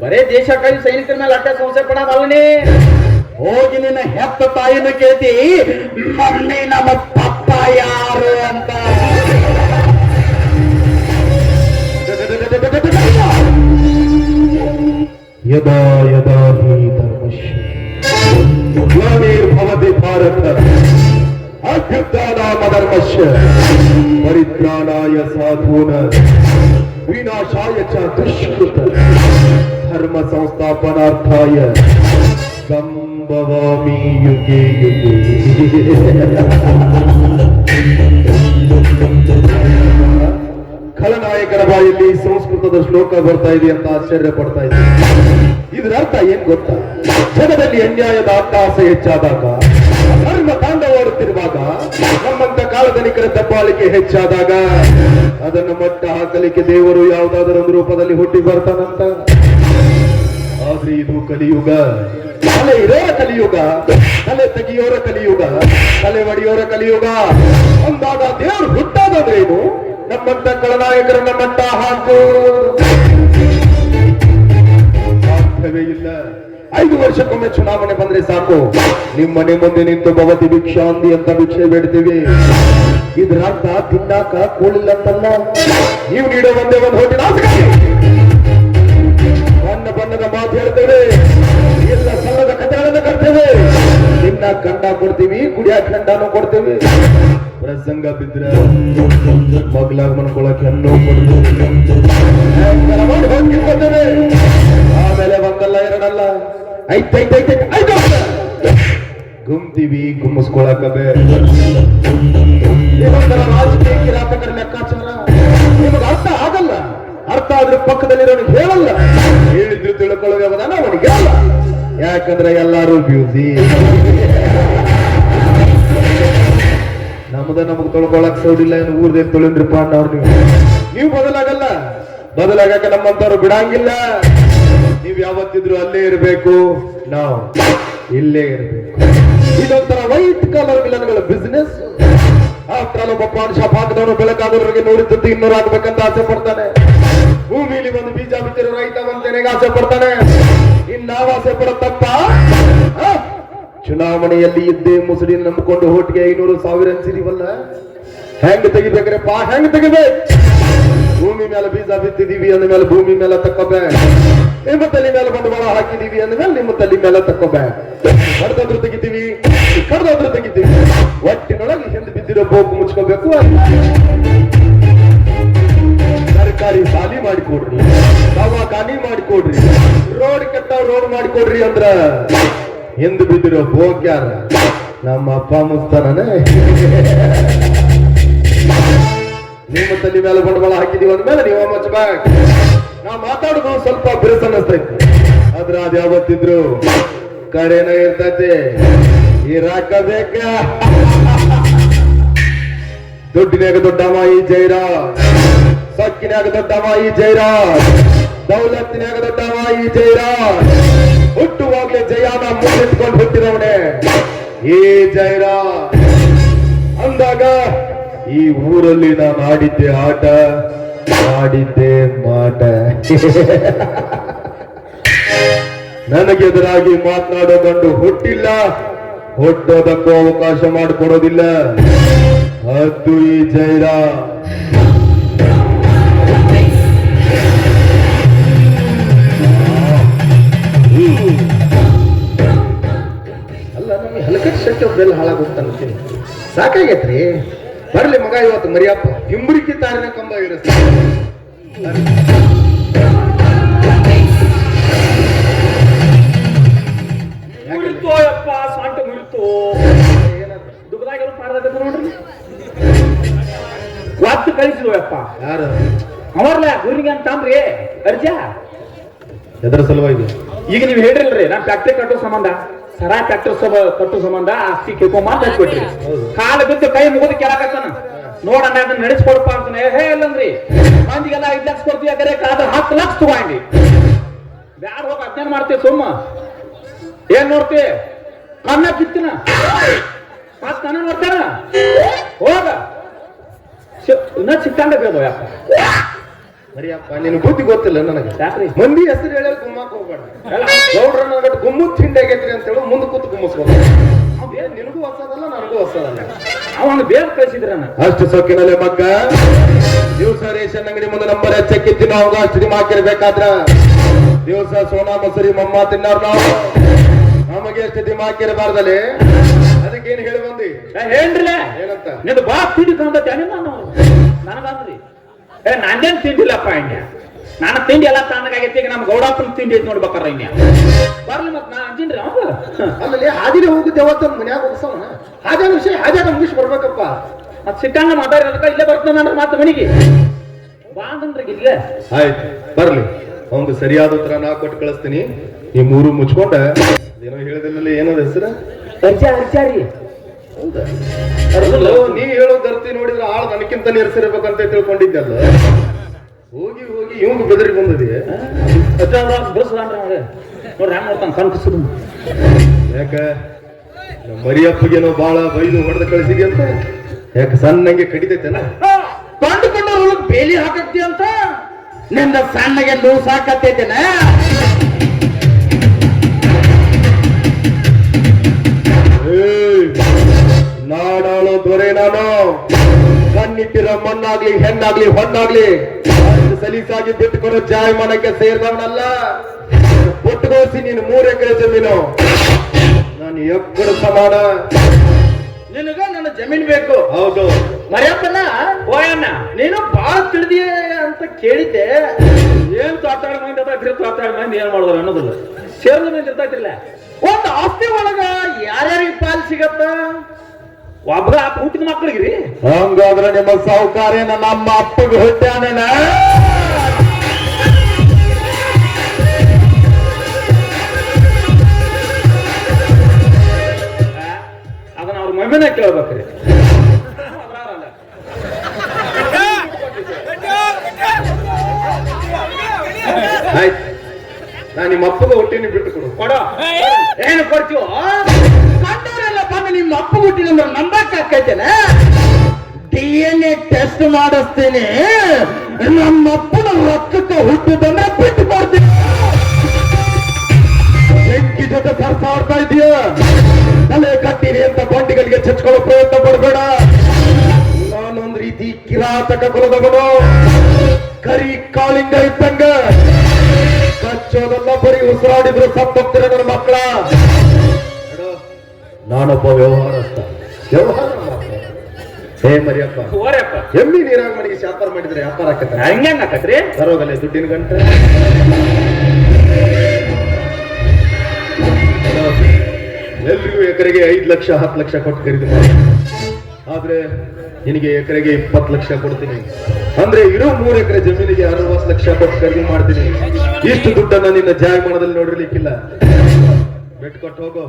ಬರೇ ದೇಶಕ್ಕಾಗಿ ಸೈನಿಕರ ಮೇಲೆ ಅಟ್ಟ ಸಂಶಯ ಪಡೋದಲ್ಲನೇ. ಹೋಗಿ ನಿನ್ನ ಹೆತ್ತ ತಾಯಿನ ಕೇಳ್ತಿ ಮಮ್ಮಿ ನಮ್ಮ ಪಪ್ಪ ಯಾರು ಅಂತ. ಯದಾ ಯದಾ ಹಿ ಧರ್ಮಶ್ಯ ಗ್ಲಾನಿರ್ಭವತಿ ಭಾರತ ಅಭ್ಯುತ್ಥಾನಾಮಧರ್ಮಶ್ಯ ಪರಿತ್ರಾಣಾಯ ಸಾಧೂನಾಂ ವಿನಾಶಾಯ ಚ ದುಷ್ಕೃತ ಧರ್ಮ ಸಂಸ್ಥಾಪನಾರ್ಥಾಯ ಸಂಭವಾಮಿ ಯುಗೆ ಯುಗೆ. ಖಳನಾಯಕರ ಬಾಯಲ್ಲಿ ಸಂಸ್ಕೃತದ ಶ್ಲೋಕ ಬರ್ತಾ ಇದೆ ಅಂತ ಆಶ್ಚರ್ಯ ಪಡ್ತಾ ಇದೆ. ಇದರ ಅರ್ಥ ಏನ್ ಗೊತ್ತಾ? ಜಗದಲ್ಲಿ ಅನ್ಯಾಯದ ಅಟ್ಟಾಸ ಹೆಚ್ಚಾದಾಗ, ಧರ್ಮ ತಾಂಡವಾಡುತ್ತಿರುವಾಗ, ನಮ್ಮಂತ ಕಾಲದನಿಕರ ದಬ್ಬಾಳಿಕೆ ಹೆಚ್ಚಾದಾಗ ಅದನ್ನು ಮಟ್ಟ ಹಾಕಲಿಕ್ಕೆ ದೇವರು ಯಾವುದಾದರೊಂದು ರೂಪದಲ್ಲಿ ಹುಟ್ಟಿ ಬರ್ತಾನಂತ. ಆದ್ರೆ ಇದು ಕಲಿಯುಗ. ತಲೆ ಇರೋರ ಕಲಿಯುಗ, ತಲೆ ತೆಗಿಯೋರ ಕಲಿಯುಗ, ತಲೆ ಒಡೆಯೋರ ಕಲಿಯುಗ ಅಂದಾಗ ದೇವರು ಹುಟ್ಟಾದೇನು? ನಮ್ಮಂತ ಖಳನಾಯಕರನ್ನ ಮಟ್ಟ ಹಾಕು ಸಾಧ್ಯವೇ ಇಲ್ಲ. 5 ವರ್ಷಕ್ಕೊಮ್ಮೆ ಚುನಾವಣೆ ಬಂದ್ರೆ ಸಾಕು, ನಿಮ್ಮ ಮನೆ ಮುಂದೆ ನಿಂತು ಭವತಿ ಭಿಕ್ಷಾಂದಿ ಅಂತ ಭಿಕ್ಷೆ ಬೇಡ್ತೀವಿ. ಇದ್ರ ಅರ್ಥ ತಿನ್ನಾಕ ಕೂಳಿಲ್ಲ ಅಂತಲ್ಲ. ನೀವು ನೀಡೋ ಒಂದೇ ಒಂದು ಹೋಟೆಲ್ ಆಸಕ್ತಿ ಬಣ್ಣ ಬಣ್ಣದ ಮಾತು ಹೇಳ್ತೇವೆ, ಎಲ್ಲ ಸಲ್ಲದ ಕಥೆಗಳನ್ನು ಕಟ್ತೇವೆ. ತಿನ್ನ ಕಂಡ ಕೊಡ್ತೀವಿ, ಕುಡಿಯಾಕ ಖಂಡನೂ ಕೊಡ್ತೇವೆ. ಪ್ರಸಂಗ ಬಿದ್ರ ಮಗ್ಲಾಗ ಮನ್ಕೊಳಕ್ಕೆ ಹಣ್ಣು ಕೊಡ್ತೇವೆ. ಆಮೇಲೆ ಒಂದಲ್ಲ ಎರಡಲ್ಲ ಐತೈತೈತೈತ ಗುಮ್ತೀವಿ, ಗುಮ್ಮಿಸ್ಕೊಳಕ ರಾಜಕೀಯ ಕಿರಾತಕರ ಲೆಕ್ಕಾಚಾರ ನಿಮಗೆ ಅರ್ಥ ಆಗಲ್ಲ. ಅರ್ಥ ಆದ್ರೆ ಪಕ್ಕದಲ್ಲಿರೋನಿಗೆ ಹೇಳಲ್ಲ, ಹೇಳಿದ್ರು ತಿಳ್ಕೊಳ್ಳೋ ವ್ಯವಧಾನ ಅವನಿಗೆ ಅಲ್ಲ. ಯಾಕಂದ್ರೆ ಎಲ್ಲಾರು ಬ್ಯೂಸಿ. ನಮಗ್ ತೊಳ್ಕೊಳಕ್ ಸೌಡಿಲ್ಲ, ಏನು ಊರ್ದೇ ತೊಳಿನ್ರಿಪ್ಪ ಅನ್ನೋರು ನೀವು ಬದಲಾಗಲ್ಲ. ಬದಲಾಗಕ್ಕೆ ನಮ್ಮಂತವ್ರು ಬಿಡಂಗಿಲ್ಲ. ನೀವ್ ಯಾವತ್ತಿದ್ರು ಅಲ್ಲೇ ಇರಬೇಕು, ನಾವು ಇಲ್ಲೇ ಇರಬೇಕು. ಇದೊಂಥರ ವೈಟ್ ಕಾಲರ್ ವಿಲನ್ಗಳ ಬಿಸ್ನೆಸ್. ಆಫ್ಟರ್ ಒಬ್ಬ ಪಾನ್ ಶಾಪ್ ಹಾಕಿದವನು ಬೆಳಕಾದವರಿಗೆ 100 200 ಆಗ್ಬೇಕಂತ ಆಸೆ ಪಡ್ತಾನೆ. ಭೂಮಿಲಿ ಒಂದು ಬೀಜ ಬಿತ್ತಿರೋ ರೈತ ಒಂದೇನೆಗೆ ಆಸೆ ಪಡ್ತಾನೆ. ಇನ್ನಾವ ಆಸೆ ಪಡತ್ತಪ್ಪ? ಚುನಾವಣೆಯಲ್ಲಿ ಇದ್ದೇ ಮುಸುಡಿ ನಂಬಿಕೊಂಡು ಹೋಟಿಗೆ 500,000 ಅನ್ಸಿದೀವಲ್ಲ, ಹೆಂಗ್ ತೆಗಿಬೇಕ್ರಪ್ಪ? ಹೆಂಗ್ ತೆಗಿಬೇಕು? ಭೂಮಿ ಮೇಲೆ ಬೀಜ ಬಿತ್ತಿದೀವಿ ಅಂದ ಮೇಲೆ ಭೂಮಿ ಮೇಲೆ ತಕ್ಕೋಬೇಕು. ನಿಮ್ಮ ತಲೆ ಮೇಲೆ ಬಂಡವಾಳ ಹಾಕಿದೀವಿ ಅಂದ್ಮೇಲೆ ನಿಮ್ಮ ತಲೆ ಮೇಲೆ ತಕ್ಕೋಬೇಕು. ಕಡ್ದಾದ್ರು ತೆಗಿತೀವಿ, ಕಡ್ದಾದ್ರು ತೆಗಿತೀವಿ. ಒಟ್ಟಿನೊಳಗೆ ಹಿಂದೆ ಬಿದ್ದಿರೋ ಬೋಕು ಮುಚ್ಕೋಬೇಕು. ಸರ್ಕಾರಿ ಸಾಲಿ ಮಾಡಿಕೊಡ್ರಿ, ದವಾಖಾನಿ ಮಾಡಿಕೊಡ್ರಿ, ರೋಡ್ ಕೆಟ್ಟ ರೋಡ್ ಮಾಡಿಕೊಡ್ರಿ ಅಂದ್ರ ಹಿಂದೆ ಬಿದ್ದಿರೋ ಬೋಕ್ ಯಾರ? ನಮ್ಮ ಅಪ್ಪ ಮುಸ್ತಾನೇ. ನಿಮ್ಮ ತಲೆ ಮೇಲೆ ಬಂಡವಾಳ ಹಾಕಿದೀವಿ ಅಂದ್ಮೇಲೆ ನೀವು ಮಚ್ಚಬೇಕು. ನಾ ಮಾತಾಡೋದು ಸ್ವಲ್ಪ ಬಿರುಸ ಅನ್ನಿಸ್ತೈತಿ, ಆದ್ರ ಅದ್ ಯಾವತ್ತಿದ್ರು ಕಡೆನ ಇರ್ತೈತಿ. ಇರಾಕ ಬೇಕ. ದುಡ್ಡಿನಾಗ ದೊಡ್ಡವ ಈ ಜೈರಾಜ್, ಸೊಕ್ಕಿನಾಗ ದೊಡ್ಡವ ಈ ಜೈರಾಜ್, ದೌಲತ್ತಿನಾಗ ದೊಡ್ಡವ ಈ ಜೈರಾಜ್. ಹುಟ್ಟುವಾಗ್ಲೇ ಜಯಾನ ಮುಂದಿಟ್ಕೊಂಡು ಹುಟ್ಟಿದವನೇ ಈ ಜೈರಾಜ್ ಅಂದಾಗ ಈ ಊರಲ್ಲಿ ನಾನು ಆಡಿದ್ದೆ ಆಟ, ಆಡಿದ್ದೆ ಮಾಟ. ನನಗೆದುರಾಗಿ ಮಾತನಾಡೋ ಗಂಡು ಹುಟ್ಟಿಲ್ಲ, ಹುಟ್ಟೋದಕ್ಕೂ ಅವಕಾಶ ಮಾಡಿಕೊಡೋದಿಲ್ಲ. ಅದು ಈ ಜೈರಾಜ್. ಅಲ್ಲ, ನಮಗೆ ಹಲಕಟ್ ಶೆಟ್ಟಿ ಒಬ್ಬರೆಲ್ಲ ಹಾಳಾಗೋಗ್ತಾನಂತೀನಿ. ಸಾಕಾಗೈತ್ರಿ. ಬರ್ಲಿ ಮಗ, ಇವತ್ತು ಮರಿಯಪ್ಪ ಹಿಂಬುರಿಕಿ ತಾರಿನ ಕಂಬ ಇರುತ್ತೆ. ಮುರಿತೋ ಯಪ್ಪ, ಸ್ವಂಟ ಮುರಿತು. ದುಗ್ದಾಗ ಮಾಡ್ದಾಗ ನೋಡ್ರಿ, ಒತ್ತು ಕಳಿಸಿದ್ವು ಯಪ್ಪ. ಯಾರು ಅವರ್ಲ ಗುರಿನಿಗೆ ಅಂತಂದ್ರಿ ಅರ್ಜಾ. ಎದರ ಸಲುವಾಗಿ? ಈಗ ನೀವು ಹೇಳಿಲ್ರಿ, ನಾನ್ ಫ್ಯಾಕ್ಟ್ರಿ ಕಟ್ಟೋ ಸಂಬಂಧ, ಸರಾ ಫ್ಯಾಕ್ಟ್ರಿ ಕಟ್ಟೋ ಸಂಬಂಧ ಆಸ್ತಿ ಕೇಳ್ಕೊಂಬಂತ ಹಚ್ಬಿಟ್ರಿ. ಕಾಲ ಬಿದ್ದು ಕೈ ಮುಗಿದು ಕೇಳಕತ್ತಾನ. ನೋಡಣ್ಣ ಅದನ್ನ ನಡೆಸ್ಕೊಡಪ್ಪ ಅಂತಾನೆ. ಹೇ ಇಲ್ಲಂದ್ರಿ, ಮಂದಿಗೆಲ್ಲ 5 ಲಕ್ಷ ಕೊಡ್ತೀವಿ, ಯಾಕಂದ್ರೆ ಆದ್ರೆ 10 ಲಕ್ಷ ತಗೊಂಡಿ ಬ್ಯಾಡ, ಹೋಗಿ ಅಧ್ಯಯನ ಮಾಡ್ತೀವಿ. ಸುಮ್ಮ ಏನ್ ನೋಡ್ತಿ? ಕಣ್ಣ ಬಿತ್ತಿನ ಮತ್ ಕಣ್ಣ ನೋಡ್ತಾನ. ಹೋಗ ಇನ್ನ ಸಿಕ್ಕಂಡ ಬೇಡ ಯಾಕ ಮರಿಯಪ್ಪ ನಿನ್ ಬುದ್ಧಿ ಗೊತ್ತಿಲ್ಲ ನನಗೆ. ಯಾಕ್ರಿ? ಮಂದಿ ಹೆಸರು ಹೇಳಿ ಗುಮ್ಮಕ್ ಹೋಗ್ಬೇಡ. ಗೌಡ್ರ ನನಗೆ ಗುಮ್ಮತ್ ಹಿಂಡಿ ಆಗೈತ್ರಿ ಅಂತ ಹೇಳಿ ಮುಂದೆ ಕೂತು ಗುಮ್ಮಿಸ್ಬೋದು. ನಿನಗೂ ಹೊಸದಲ್ಲ ನನಗೂ ಹೊಸದಲ್ಲ. ಅವನು ಬೇಗ ಕಳಿಸಿದ್ರನ ಅಷ್ಟು ಸೊಕ್ಕಿನಲ್ಲಿ ಮಗ್ಗ ದಿವಸ ರೇಷನ್ ಅಂಗಡಿ ಮುಂದೆ ನಂಬರ್ ಹೆಚ್ಚಕ್ಕಿತ್ತು ನಾವು ಅಷ್ಟು ದಿನ ಹಾಕಿರ್ಬೇಕಾದ್ರ ದಿವಸ ಸೋನಾ ಮಸೂರಿ ಮಮ್ಮ ತಿನ್ನೋರು ನಾವು ನಮಗೆ ಎಷ್ಟು ದಿನ ಹಾಕಿರಬಾರ್ದಲ್ಲಿ. ಅದಕ್ಕೇನು ಹೇಳಿ ಬಂದಿ ಹೇಳ್ರಿ ಏನಂತ? ನಿಂದು ಬಾ ತಿಂಡಿ ತಂದತ್ತೆ ನಾನು ನನಗಂದ್ರಿ ನಾನೇನ್ ತಿಂಡಿಲ್ಲಪ್ಪ ಇನ್ಯ ನಾನು ತಿಂಡಿ ಎಲ್ಲ ತಣ್ಣಗಾಗೈತಿ. ಈಗ ನಮ್ ಗೌಡಪ್ಪನ ತಿಂಡಿ ಐತಿ ನೋಡ್ಬೇಕಾರ ಇನ್ಯ ಬರ್ಲಿ ಮತ್ ನಾ ಅಂತೀನ್ರಿ ಅವಾಗ ಅಲ್ಲಲ್ಲಿ ಹಾದಿನ ಹೋಗುದು ಯಾವತ್ತ ಮನ್ಯಾಗ ಹೋಗ್ಸವನ ಹಾಜಾನ ವಿಷಯ ಹಾಜಾಗ ಮುಗಿಸಿ ಬರ್ಬೇಕಪ್ಪ. ಮತ್ ಸಿಕ್ಕಂಗ ಮಾತಾಡಿರೋದಕ್ಕ ಇಲ್ಲೇ ಬರ್ತಾನ ಮಾತು ಮನಿಗೆ ಬಾ ಅಂದ್ರಿ ಇಲ್ಲೇ. ಆಯ್ತು ಬರ್ಲಿ, ಅವಂಗ ಸರಿಯಾದ ಉತ್ತರ ನಾ ಕೊಟ್ಟು ಕಳಿಸ್ತೀನಿ. ಈ ಮೂರು ಮುಚ್ಕೊಂಡ ಏನೋ ಹೇಳಿದಿಲ್ಲ ಏನದ ಹೆಸರು ಅರ್ಚಾರಿ ಹೌದಾ? ನೀ ಹೇಳೋ ಗರ್ತಿ ನೋಡಿದ್ರೆ ಆಳು ನನಕ್ಕಿಂತ ನಿರ್ಸಿರ್ಬೇಕಂತ ತಿಳ್ಕೊಂಡಿದ್ದಲ್ಲ. ಹೋಗಿ ಹೋಗಿ ಇವಂಗ ಬೆದರಿ ಬಂದದಿ. ನೋಡ್ರಿ ಹ್ಯಾಂಗ ನೋಡ್ತಾನ ಕನ್ಕಿಸುದು. ಯಾಕ ಮರಿಯಪ್ಪಗೇನೋ ಬಾಳ ಬೈದು ಹೊಡೆದ ಕಳಿಸಿದಿ ಅಂತ? ಯಾಕೆ ಸಣ್ಣಂಗೆ ಕಡಿತೈತೆನ? ಕಂಡುಕೊಂಡ ಬೇಲಿ ಹಾಕತ್ತಿ ಅಂತ ನಿಂದ ಸಣ್ಣಗೆ ಲೂಸ್ ಹಾಕತ್ತೈತೇನ? ನಾಡಾಳೋ ದೊರೆ ನಾನು. ಕಣ್ಣಿಟ್ಟಿರೋ ಮಣ್ಣಾಗ್ಲಿ ಹೆಣ್ಣಾಗ್ಲಿ ಹೊಣ್ಣಾಗ್ಲಿ ಸಲೀಸಾಗಿ ಬಿಟ್ಟುಕೊಡೋ ಜಾಯಮಾನಕ್ಕೆ ಸೇರಿದವನಲ್ಲ. ಒಟ್ಟುಗೋಸಿ ನೀನು 3 ಎಕರೆ ಜಮೀನು, ನಾನು ಎಕ್ಕಡ ಸಮಾನ. ನಿನಗ ನನ್ನ ಜಮೀನ್ ಬೇಕು. ಹೌದು ಮರ್ಯಪ್ಪನ ಓಯಣ್ಣ ನೀನು ಬಾಳ ತಿಳಿದಿಯ ಅಂತ ಕೇಳಿದ್ದೆ. ಏನ್ ತಾತಾಡ ಮಂದಿ ತಾತಾಡ ಮಂದಿ ಏನ್ ಮಾಡಿದ್ರು ಅನ್ನೋದಿಲ್ಲ. ಸೇರ್ದ ಮಂದಿ ಇರ್ತಾಯ್ತಿಲ್ಲ. ಒಂದ್ ಆಸ್ತಿ ಒಳಗ ಯಾರ್ಯಾರಿಗೆ ಪಾಲ್ ಸಿಗತ್ತ? ಒಬ್ಬ ಹುಟ್ಟಿದ ಮಕ್ಕಳಿಗ್ರಿ. ಹಂಗಾದ್ರೆ ನಿಮ್ಮ ಸಾಹುಕಾರ್ಯ ನಮ್ಮ ಅಪ್ಪಗೆ ಹುಟ್ಟ್ಯಾನೇನ? ಅದನ್ನ ಅವ್ರ ಮಮ್ಮಿನ ಕೇಳ್ಬೇಕ್ರಿ. ಆಯ್ತು, ನಾ ನಿಮ್ಮ ಅಪ್ಪಗೆ ಹುಟ್ಟಿನಿ ಬಿಟ್ಟು ಕೊಡು. ಕೊಡ ಏನು ಕೊಡ್ತೀವೋ? ಕಂಡವರೆಲ್ಲ ಬಂದು ನಿಮ್ಮ ಅಪ್ಪ ಹುಟ್ಟಿನ ನಂಬಕ್ ಹಾಕೈತೇನೆ. DNA test ಮಾಡಿಸ್ತೇನೆ. ನಮ್ಮ ಅಪ್ಪನ ರಕ್ತಕ್ಕೆ ಹುಟ್ಟಿದಂದ್ರೆ ಬಿಟ್ಟು ಕೊಡ್ತೀನಿ. ಬೆಂಕಿ ಜೊತೆ ಸರ್ಸಾಡ್ತಾ ಇದೀಯ. ತಲೆ ಕಟ್ಟಿರಿ ಅಂತ ಬಂಡಿಗಳಿಗೆ ಚಚ್ಕೊಳ್ಳೋ ಪ್ರಯತ್ನ ಪಡಬೇಡ. ನಾನೊಂದ್ ರೀತಿ ಕಿರಾತಕ ಕುಲದವನು. ಕರಿ ಕಾಳಿಂಗ ಇದ್ದಂಗ ಕಚ್ಚೋದಲ್ಲ, ಬರೀ ಉಸಿರಾಡಿದ್ರು ಸತ್ತೋಗ್ತಾರೆ ನನ್ನ ಮಕ್ಕಳ. ನಾನೊಬ್ಬ ವ್ಯವಹಾರಸ್ಥ. ವ್ಯವಹಾರ ಹೇ ಮರಿಯಪ್ಪ, ಎಮ್ಮಿ ನೀರಾಗ ಮನೆಗೆ ವ್ಯಾಪಾರ ಮಾಡಿದ್ರೆ ವ್ಯಾಪಾರ ಆಕತ್ತ. ಹಂಗ್ಯಾಂಗ ಆಕತ್ರಿ? ಬರೋಗಲ್ಲ ದುಡ್ಡಿನ ಗಂಟೆ. ಎಲ್ರಿಗೂ ಎಕರೆಗೆ 5 ಲಕ್ಷ 10 ಲಕ್ಷ ಕೊಟ್ಟು ಖರೀದಿ ಮಾಡಿ. ಆದ್ರೆ ನಿನಗೆ ಎಕರೆಗೆ 20 ಲಕ್ಷ ಕೊಡ್ತೀನಿ. ಅಂದ್ರೆ ಇರೋ 3 ಎಕರೆ ಜಮೀನಿಗೆ 60 ಲಕ್ಷ ಕೊಟ್ಟು ಖರೀದಿ ಮಾಡ್ತೀನಿ. ಇಷ್ಟು ದುಡ್ಡನ್ನ ನಿನ್ನ ಜಾಯಮಾನದಲ್ಲಿ ನೋಡಿರ್ಲಿಕ್ಕಿಲ್ಲ. ಬೆಟ್ ಕೊಟ್ಟು ಹೋಗೋ.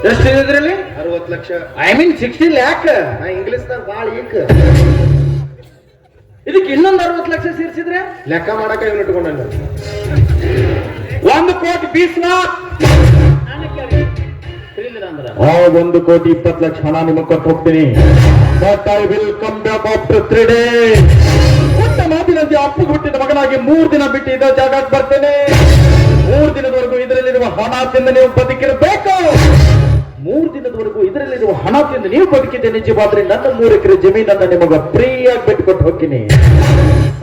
ಎಷ್ಟು ಇದ್ರಲ್ಲಿ? 60 ಲಕ್ಷ. I mean 60 lac. ನಾ ಇಂಗ್ಲಿಷ್ನಾಗ ಬಾಳ ಈಕ್. ಇದಕ್ಕೆ ಇನ್ನೊಂದು 60 ಲಕ್ಷ ಸೇರಿಸಿದ್ರೆ ಲೆಕ್ಕ ಮಾಡಕ ಇವನು ಇಟ್ಕೊಂಡ 1 ಕೋಟಿ 20 ಲಾಖ. ಆ 1 ಕೋಟಿ 20 ಲಕ್ಷ ಹಣ ನಿಮಗೆ ಕೊಟ್ಟು ಹೋಗ್ತೀನಿ. But I will come back after 3 days. ಹುಟ್ಟ ಮಾತಿನಂತೆ ಅಪ್ಪು ಹುಟ್ಟಿದ ಮಗನಾಗಿ 3 ದಿನ ಬಿಟ್ಟು ಇದ್ದ ಜಾಗಕ್ಕೆ ಬರ್ತೇನೆ. 3 ದಿನದವರೆಗೂ ಇದರಲ್ಲಿರುವ ಹಣ ತಿಂದು ನೀವು ಬದುಕಿರಬೇಕು. 3 ದಿನದವರೆಗೂ ಇದರಲ್ಲಿರುವ ಹಣ ತಿಂದು ನೀವು ಬದುಕಿದ್ದೆ ನಿಜವಾದ್ರೆ ನನ್ನ 3 ಎಕರೆ ಜಮೀನನ್ನ ನಿಮಗ ಫ್ರೀಯಾಗಿ ಬಿಟ್ಟುಕೊಟ್ಟು ಹೋಗ್ತೀನಿ.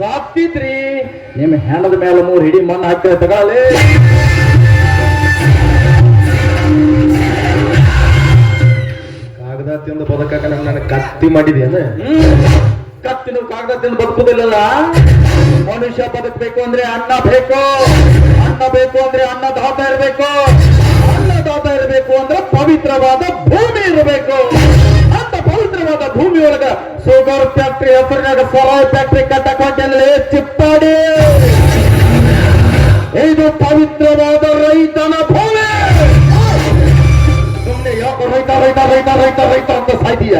ಸಾಕ್ತಿದ್ರಿ ನಿಮ್ಮ ಹೆಣದ ಮೇಲೆ 3 ಹಿಡಿ ಮಣ್ಣು ಹಾಕಿ ತಗೊಳ್ಳಿ. ಕಾಗದ ತಿಂದು ಬದುಕಾಕ ನನಗೆ ಕತ್ತಿ ಮಾಡಿದ್ಯಾನ? ಕತ್ತಿನ ಕಾಗದ ತಿಂದು ಬದುಕುದಿಲ್ಲ. ಮನುಷ್ಯ ಬದುಕಬೇಕು ಅಂದ್ರೆ ಅನ್ನ ಬೇಕು. ಅನ್ನ ಬೇಕು ಅಂದ್ರೆ ಅನ್ನದಾತ ಇರಬೇಕು. ಅನ್ನದಾತ ಇರಬೇಕು ಅಂದ್ರೆ ಪವಿತ್ರವಾದ ಭೂಮಿ ಇರಬೇಕು. ಅಂತ ಪವಿತ್ರವಾದ ಭೂಮಿ ಒಳಗ ಶುಗರ್ ಫ್ಯಾಕ್ಟ್ರಿ ಹೆಸರಿನಾಗ ಸರಾಯ್ ಫ್ಯಾಕ್ಟ್ರಿ ಕಟ್ಟಕೊಂಡಲ್ಲಿ ಚಿಪ್ಪಾಡಿ. ಇದು ಪವಿತ್ರವಾದ ರೈತನ ಭೂಮಿ. ಸುಮ್ಮನೆ ಯಾಕೋ ರೈತ ರೈತ ರೈತ ರೈತ ರೈತ ಅಂತ ಸಾಯ್ತೀಯ?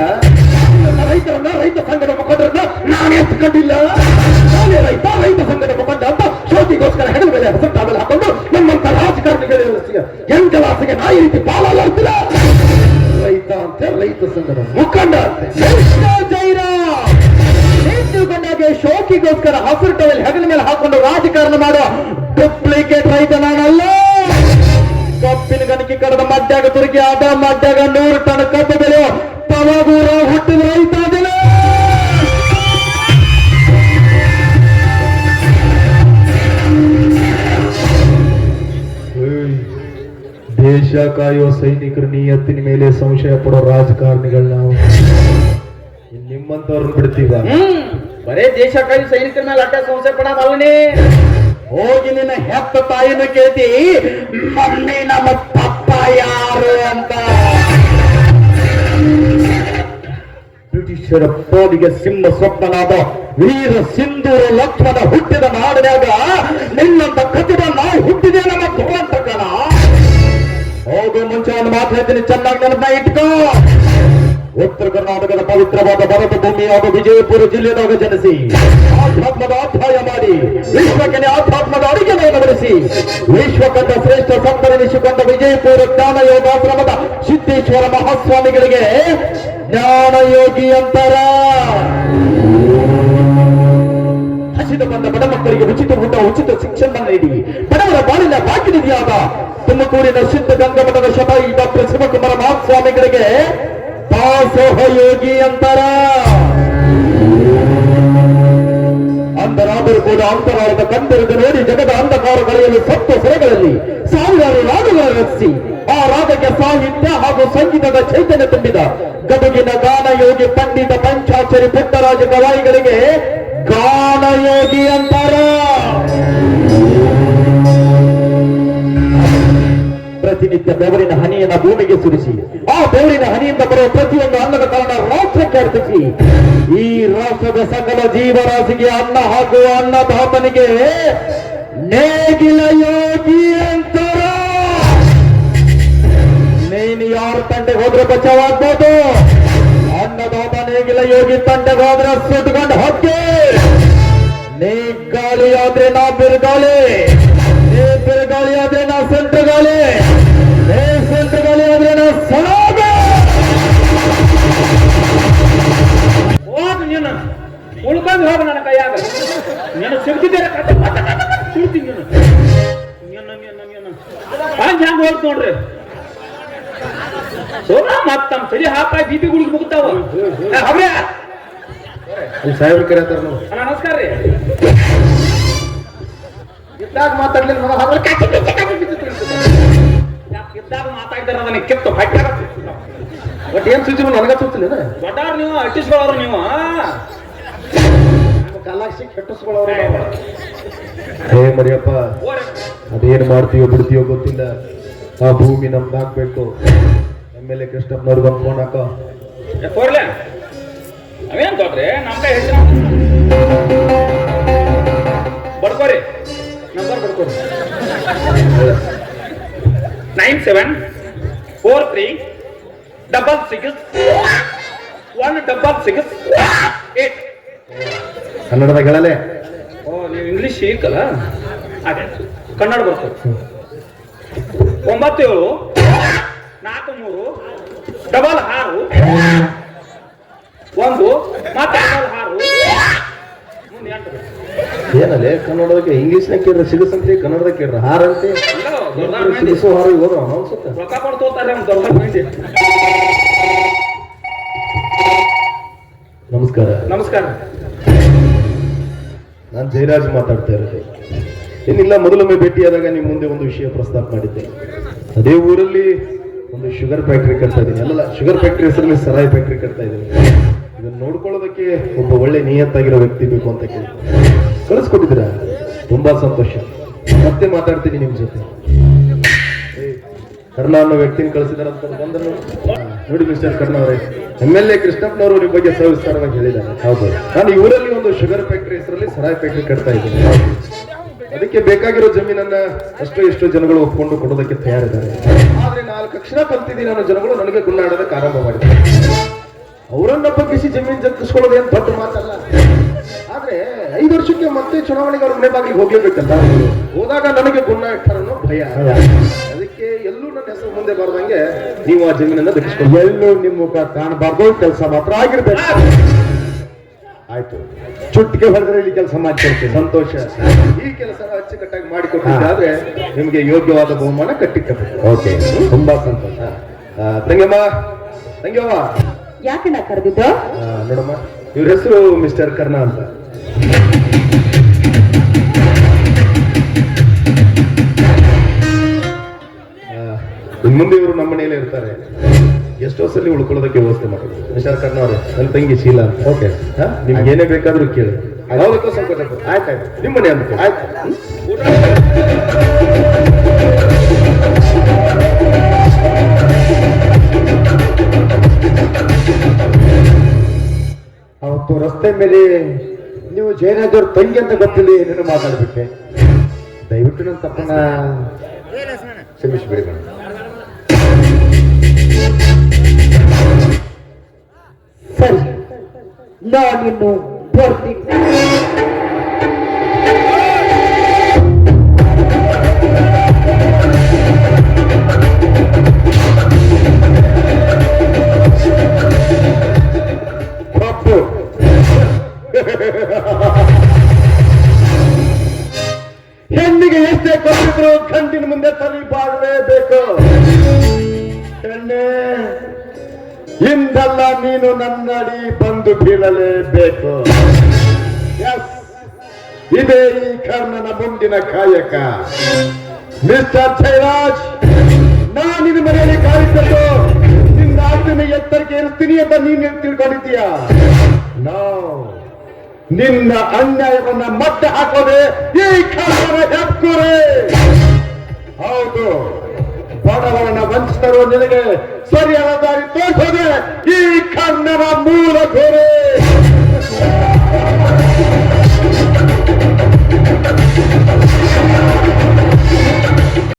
ರೈತರನ್ನ ರೈತ ಸಂಘದ ಮುಖಂಡರನ್ನ ನಾನೇ ಎತ್ಕೊಂಡಿಲ್ಲ. ನಾನೇ ರೈತ ರೈತ ಸಂಘದ ಮುಖಂಡ ಅಂತ ಶೋಕಿಗೋಸ್ಕರ ಹೆಣದ ಮೇಲೆ ಹೆಸರು ಟಾವೆಲ್ ಹಾಕೊಂಡು ನಮ್ಮಂತ ರಾಜಕಾರಣಿಗಳ ಎಂಕಲಾಸಿಗೆ ನಾ ಈ ರೀತಿ ಪಾಲಾಗ್ತಿಲ್ಲ. ರೈತ ಅಂತ ರೈತ ಸಂಘದ ಮುಖಂಡ ಅಂತೆ. ಜೈರಾಮ್ ನಿಂತುಕೊಂಡಾಗೆ ಶೋಕಿಗೋಸ್ಕರ ಹಸಿರು ಡೂಪ್ಲಿಕೇಟ್ ರೈತ ನಾನಲ್ಲ. ಕಬ್ಬಿನ ಗಣಿಕೆ ಕಡದ ಮಡ್ಯಾಗ ತುರುಕಿ ಅದ ಮಡ್ಯಾಗ 100 ಟನ್ ಕಬ್ಬು ಬೆಳೆಯೋ ತವಗೂರ ಹುಟ್ಟಿದ ರೈತ ಅದಿನ. ದೇಶ ಕಾಯೋ ಸೈನಿಕರು ನಿಯತ್ತಿನ ಮೇಲೆ ಸಂಶಯ ಪಡೋ ರಾಜಕಾರಣಿಗಳು ನಾವು. ನಿಮ್ಮಂತವ್ರನ್ನ ಬಿಡ್ತೀವ? ಬರೇ ದೇಶ ಕಾಯಿ ಸೈನಿಕರ ಮೇಲೆ ಅಡ್ಡ ಸಂಶಯ ಪಡೋದಲ್ಲನೇ. ಹೋಗಿ ನಿನ್ನ ಹೆತ್ತ ತಾಯಿನ ಕೇಳ್ತಿ, ಮಮ್ಮಿ ನಮ್ಮ ಪಪ್ಪ ಯಾರು ಅಂತ. ಬ್ರಿಟಿಷರ ಪೋಲಿಗೆ ಸಿಂಹ ಸ್ವಪ್ನನಾದ ವೀರ ಸಿಂಧೂರ ಲಕ್ಷ್ಮಣ ಹುಟ್ಟಿದ ನಾಡಿನಾಗ ನಿನ್ನಂತ ಕತಿದ ನಾವು ಹುಟ್ಟಿದೆ ನಮ್ಮ ಧುವಂತಕನ. ಹೋಗೋ ಮುಂಚೆ ಒಂದು ಮಾತು ಹೇಳ್ತೀನಿ, ಚೆನ್ನಾಗಿ ನೆನಪ ಇಟ್ಕೋ. ಉತ್ತರ ಕರ್ನಾಟಕದ ಪವಿತ್ರವಾದ ಭರತ ಭೂಮಿಯಾದ ವಿಜಯಪುರ ಜಿಲ್ಲೆದಾಗ ಜನಿಸಿ ಆಧ್ಯಾತ್ಮದ ಅಧ್ಯಾಯ ಮಾಡಿ ವಿಶ್ವಕ್ಕೆ ಆಧ್ಯಾತ್ಮದ ಅಡಿಗೆಯನ್ನು ಬೆಳೆಸಿ ವಿಶ್ವಕಂಡ ಶ್ರೇಷ್ಠ ಸಂತರೆನಿಸಿಕೊಂಡ ವಿಜಯಪುರ ಜ್ಞಾನ ಯೋಗಾಶ್ರಮದ ಸಿದ್ದೇಶ್ವರ ಮಹಾಸ್ವಾಮಿಗಳಿಗೆ ಜ್ಞಾನಯೋಗಿ ಅಂತಾರ. ಹಸಿದ ಬಂದ ಬಡ ಮಕ್ಕಳಿಗೆ ಉಚಿತ ಊಟ ಉಚಿತ ಶಿಕ್ಷಣ ನೀಡಿ ಬಡವರ ಬಾಳಿನ ಬಾಕಿನಿಧಿಯಾದ ತುಮಕೂರಿನ ಸಿದ್ಧ ಗಂಗಮಠದ ಶತಾಯಿ ಡಾಕ್ಟರ್ ಶಿವಕುಮಾರ ಮಹಾಸ್ವಾಮಿಗಳಿಗೆ ದಾಸೋಹಯೋಗಿ ಅಂತಾರ. ಅಂಧರಾದರೂ ಕೂಡ ಅಂತರಾಳದ ಕಂದರಿದು ನೋಡಿ ಜಗದ ಅಂಧಕಾರ ಕಳೆಯಲು ಸಪ್ತ ಸೆರೆಗಳಲ್ಲಿ ಸಾವಿರಾರು ರಾಗಗಳ ರಚಿಸಿ ಆ ರಾಗಕ್ಕೆ ಸಾಹಿತ್ಯ ಹಾಗೂ ಸಂಗೀತದ ಚೈತನ್ಯ ತುಂಬಿದ ಗದಗಿನ ಗಾನಯೋಗಿ ಪಂಡಿತ ಪಂಚಾಕ್ಷರಿ ಪುಟ್ಟರಾಜ ಗವಾಯಿಗಳಿಗೆ ಗಾನಯೋಗಿ ಅಂತಾರ. ಪ್ರತಿನಿತ್ಯ ಬೆವರಿನ ಹನಿಯನ್ನು ಭೂಮಿಗೆ ಸುರಿಸಿ ಆ ಬೆವರಿನ ಹನಿಯಿಂದ ಬರುವ ಪ್ರತಿಯೊಂದು ಅನ್ನದ ಕಾರಣ ರಾಷ್ಟ್ರಕ್ಕೆ ಅರ್ಪಿಸಿ ಈ ರಾಷ್ಟ್ರದ ಸಕಲ ಜೀವರಾಶಿಗೆ ಅನ್ನ ಹಾಕುವ ಅನ್ನದಾತನಿಗೆ ನೇಗಿಲ ಯೋಗಿ ಅಂತಾರ. ನೀನು ಯಾರ ತಂಡೆಗೆ ಹೋದ್ರೆ ಬಚಾವಾಗ್ಬೋದು, ಅನ್ನದಾತ ನೇಗಿಲ ಯೋಗಿ ತಂಡೆಗೆ ಹೋದ್ರೆ ಸುಟ್ಕೊಂಡು ಹೊಕ್ಕೆ. ನೀ ಗಾಳಿ ಆದ್ರೆ ನಾ ಬಿರುಗಾಳಿ, ನೀ ಬಿರುಗಾಳಿ ಆದ್ರೆ ನಾ ಸೆಂಟ್ರಗಾಳಿ, ನೀ ಸೆಂಟ್ರಗಾಳಿ ಆದ್ರೆ ನಾ ಸಲಾಗ. ಹೋಗ ನೀನು ಉಳ್ಕೊಂಡು ಹೋಗ ನನ್ನ ಕೈಯಾಗ. ನೀನು ಸಿಗ್ತಿದ್ದೀರ ಸಿಗ್ತೀನಿ ನೀನು ಹಂಗೆ ಹೆಂಗ್ ಹೋಗ್ತು ನೋಡ್ರಿ. ಸೋನಾ ಮತ್ತ ನಮ್ಮ ತಲೆ ಹಾಕ ಬಿಪಿ ಗುಡಿಗೆ ಮುಗ್ತಾವ. ಅವ್ರೆ ಸಾಹೇಬ್ರ ಕರೀತಾರ. ನಮಸ್ಕಾರ ರೀ. ಇದ್ದಾಗ ಮಾತಾಡ್ಲಿಲ್ಲ ಇದ್ದಾಗ ಮಾತಾಡ್ತಾರ ನನಗೆ ಕಿತ್ತು ಹಾಕ್ಯಾರ. ಬಟ್ ಏನ್ ಸೂಚನೆ ನನಗ ಸೂಚನೆ ದೊಡ್ಡವ್ರು ನೀವು ಅಟ್ಟಿಸ್ಕೊಳ್ಳೋರು ನೀವು ಕಾಲಾಕ್ಷಿ ಕೆಟ್ಟಿಸ್ಕೊಳ್ಳೋರು. ಹೇ ಮರಿಯಪ್ಪ, ಅದೇನ್ ಮಾಡ್ತೀವೋ ಬಿಡ್ತೀವೋ ಗೊತ್ತಿಲ್ಲ, ಆ ಭೂಮಿ ನಮ್ದು ಹಾಕ್ಬೇಕು. MLA ಕೃಷ್ಣಪ್ಪನವ್ರಿಗೆ ಒಂದು ಫೋನ್ ಹಾಕೋ. ಕೊಡ್ಲೆ ಅವೇನ್ ತೊಡ್ರಿ ನಮ್ಮ ಕೈ ಹೆಚ್ಚಿನ ಬರ್ಕೋರಿ. ನಂಬರ್ ಬರ್ಕೋರಿ 9743661668. ಕನ್ನಡದಾಗ ಹೇಳಲೆ. ಓ ನೀವು ಇಂಗ್ಲಿಷ್ ಶೀಕಲ್ಲ, ಅದೇ ಕನ್ನಡ ಬರ್ಕೋರಿ. 97436616 ಮತ್ತೆ 6 ಮುಂದೆ 8. ಏನಲ್ಲೇ ಕನ್ನಡದಾಗ ಇಂಗ್ಲಿಷ್ನಾಗ ಕೇಳ್ರ ಸಿಗಸಂತೆ, ಕನ್ನಡದಾಗ ಕೇಳ್ರ ಹಾರಂತೆ. ಸಿಗಸು ಹಾರು ಹೋದ್ರ ಅನ್ಸುತ್ತೆ. ರೊಕ್ಕ ಕೊಡ್ತೋತಾರೆ ದೊಡ್ಡ ಮಂದಿ. ನಮಸ್ಕಾರ. ನಮಸ್ಕಾರ. ನಾನು ಜಯರಾಜ್ ಮಾತಾಡ್ತಾ ಇರೋದು. ಏನಿಲ್ಲ, ಮೊದಲೊಮ್ಮೆ ಭೇಟಿಯಾದಾಗ ನಿಮ್ಮ ಮುಂದೆ ಒಂದು ವಿಷಯ ಪ್ರಸ್ತಾಪ ಮಾಡಿದ್ದೆ. ಅದೇ ಊರಲ್ಲಿ ಒಂದು ಶುಗರ್ ಫ್ಯಾಕ್ಟ್ರಿ ಕಟ್ತಾ ಇದ್ದೀನಿ. ಅಲ್ಲ, ಶುಗರ್ ಫ್ಯಾಕ್ಟ್ರಿ ಹೆಸರಲ್ಲಿ ಸರಾಯಿ ಫ್ಯಾಕ್ಟ್ರಿ ಕಟ್ತಾ ಇದ್ದೀನಿ. ಇದನ್ನ ನೋಡ್ಕೊಳ್ಳೋದಕ್ಕೆ ಒಬ್ಬ ಒಳ್ಳೆ ನಿಯತ್ತಾಗಿರೋ ವ್ಯಕ್ತಿ ಬೇಕು ಅಂತ ಕೇಳಿ ಕಳಿಸ್ಕೊಟ್ಟಿದ್ದೀರಾ. ತುಂಬಾ ಸಂತೋಷ. ಮತ್ತೆ ಮಾತಾಡ್ತೀನಿ ನಿಮ್ ಜೊತೆ. ಕರ್ಣ ಅನ್ನೋ ವ್ಯಕ್ತಿನ ಕಳಿಸಿದಾರ ಅಂತ ಬಂದನು. ನೋಡಿ ಮಿಸ್ಟರ್ ಕರ್ಣ ಅವರೇ, MLA ಕೃಷ್ಣಪ್ಪನವರು ನಿಮ್ಮ ಬಗ್ಗೆ ಸವಿಸ್ತಾರವಾಗಿ ಹೇಳಿದ್ದಾರೆ. ಹೌದು, ನಾನು ಈ ಊರಲ್ಲಿ ಒಂದು ಶುಗರ್ ಫ್ಯಾಕ್ಟ್ರಿ ಹೆಸರಲ್ಲಿ ಸರಾಯಿ ಫ್ಯಾಕ್ಟ್ರಿ ಕಟ್ತಾ ಇದ್ದೀನಿ. ಅದಕ್ಕೆ ಬೇಕಾಗಿರೋ ಜಮೀನನ್ನ ಎಷ್ಟೋ ಜನಗಳು ಒಪ್ಕೊಂಡು ಕೊಡೋದಕ್ಕೆ ತಯಾರಿದ್ದಾರೆ. ಆದ್ರೆ 4 ಅಕ್ಷರ ಕಲ್ತಿದ್ದೀನಿ ಅನ್ನೋ ಜನಗಳು ನನಗೆ ಗುನ್ನಾಡೋದಕ್ಕೆ ಆರಂಭ ಮಾಡಿದ್ದಾರೆ. ಅವರನ್ನ ಬಗ್ಗಿಸಿ ಜಮೀನು ಜಗ್ಗಿಸ್ಕೊಳ್ಳೋದು ಏನ್ ದೊಡ್ಡ ಮಾತಲ್ಲ. ಆದ್ರೆ 5 ವರ್ಷಕ್ಕೆ ಮತ್ತೆ ಚುನಾವಣೆಗೆ ಅವ್ರ ಮನೆ ಬಾಗಿಲಿಗೆ ಹೋಗ್ಲೇಬೇಕಲ್ಲ. ಹೋದಾಗ ನನಗೆ ಗುನ್ನ ಇಟ್ಟಾರ ಅನ್ನೋ ಭಯ. ಅದಕ್ಕೆ ಎಲ್ಲೂ ನನ್ನ ಹೆಸರು ಮುಂದೆ ಬರ್ದಂಗೆ ನೀವು ಆ ಜಮೀನನ್ನ ದಕ್ಕಿಸ್ಕೊಂಡು ಎಲ್ಲೂ ನಿಮ್ಮ ಮುಖ ಕಾಣಬಾರ್ದು, ಕೆಲಸ ಮಾತ್ರ ಆಗಿರ್ಬೇಕು. ಆಯ್ತು, ಚುಟ್ಟಿಗೆ ಹೊಡೆದ್ರೆ ಇಲ್ಲಿ ಕೆಲಸ ಮಾಡಿಕೊಡ್ತೀನಿ. ಸಂತೋಷ. ಈ ಕೆಲಸ ಅಚ್ಚುಕಟ್ಟಾಗಿ ಮಾಡಿಕೊಟ್ಟಿದ್ದಾದ್ರೆ ನಿಮಗೆ ಯೋಗ್ಯವಾದ ಬಹುಮಾನ ಕಟ್ಟಿಕೊಡ್ತೀನಿ. ಓಕೆ, ತುಂಬಾ ಸಂತೋಷ. ತಂಗಮ್ಮ, ಯಾಕೆ ನಾ ಕರೆದಿದ್ದು? ನೋಡಮ್ಮ, ಇವ್ರ ಹೆಸರು ಮಿಸ್ಟರ್ ಕರ್ಣ ಅಂತ. ಇನ್ ಮುಂದೆ ಇವರು ನಮ್ಮ ಮನೆಯಲ್ಲೇ ಇರ್ತಾರೆ. ಎಷ್ಟೋ ಸಲ ಉಳ್ಕೊಳ್ಳೋದಕ್ಕೆ ವ್ಯವಸ್ಥೆ ಮಾಡಿದ್ರು. ಮಿಸ್ಟರ್ ಕರ್ಣ ಅವರೇ, ನನ್ನ ತಂಗಿ ಶೀಲಾ. ಓಕೆ, ನಿಮ್ಗೆ ಏನೇ ಬೇಕಾದ್ರೂ ಕೇಳಿ. ಯಾವುದಕ್ಕೂ ಸಂಕೋಚ. ಆಯ್ತಾಯ್ತು, ನಿಮ್ಮ ಮನೆ ಅಂತ. ಆಯ್ತು. ಅವತ್ತು ರಸ್ತೆ ಮೇಲೆ ನೀವು ಜಯರಾಜವ್ರ ತಂಗಿ ಅಂತ ಗೊತ್ತಿಲ್ಲ ಏನೇನು ಮಾತಾಡ್ಬಿಟ್ಟೆ. ದಯವಿಟ್ಟು ನನ್ನ ತಪ್ಪನ್ನ ಕ್ಷಮಿಸಿಬಿಡಿ ಮೇಡಮ್. ಸರಿ, ನಾನಿನ್ನು ಬರ್ತೀನಿ. ಹೆಣ್ಣಿಗೆ ಎಷ್ಟೇ ಕೊಟ್ಟಿದ್ರು ಗಂಡಿನ ಮುಂದೆ ತಲೆ ಬಾಳಲೇಬೇಕು. ಹೆಣ್ಣೆ, ಇಂದಲ್ಲ ನೀನು ನನ್ನಡಿ ಬಂದು ಬೀಳಲೇಬೇಕು. ಇದೇ ಈ ಕರ್ಣನ ಮುಂದಿನ ಕಾಯಕ. ಮಿಸ್ಟರ್ ಜಯರಾಜ್, ನಾನಿನ ಮನೆಯಲ್ಲಿ ಕಾಯಿಕೊಂಡು ನಿನ್ನ ಆಜ್ಞೆನ ಎತ್ತರಕ್ಕೆ ಇರ್ತೀನಿ ಅಂತ ನೀನು ತಿಳ್ಕೊಂಡಿದ್ದೀಯ. ನಿನ್ನ ಅನ್ಯಾಯವನ್ನ ಮತ್ತೆ ಹಾಕೋದೆ ಈ ಕರ್ಣನ ಹೆಕ್ಕುರೆ. ಹೌದು, ಬಡವರನ್ನ ವಂಚಿಸಿದರು ನಿನಗೆ ಸರಿಯಾದ ದಾರಿ ತೋರಿಸೋದೆ ಈ ಕರ್ಣನ ಮೂಲ ಗುರಿ.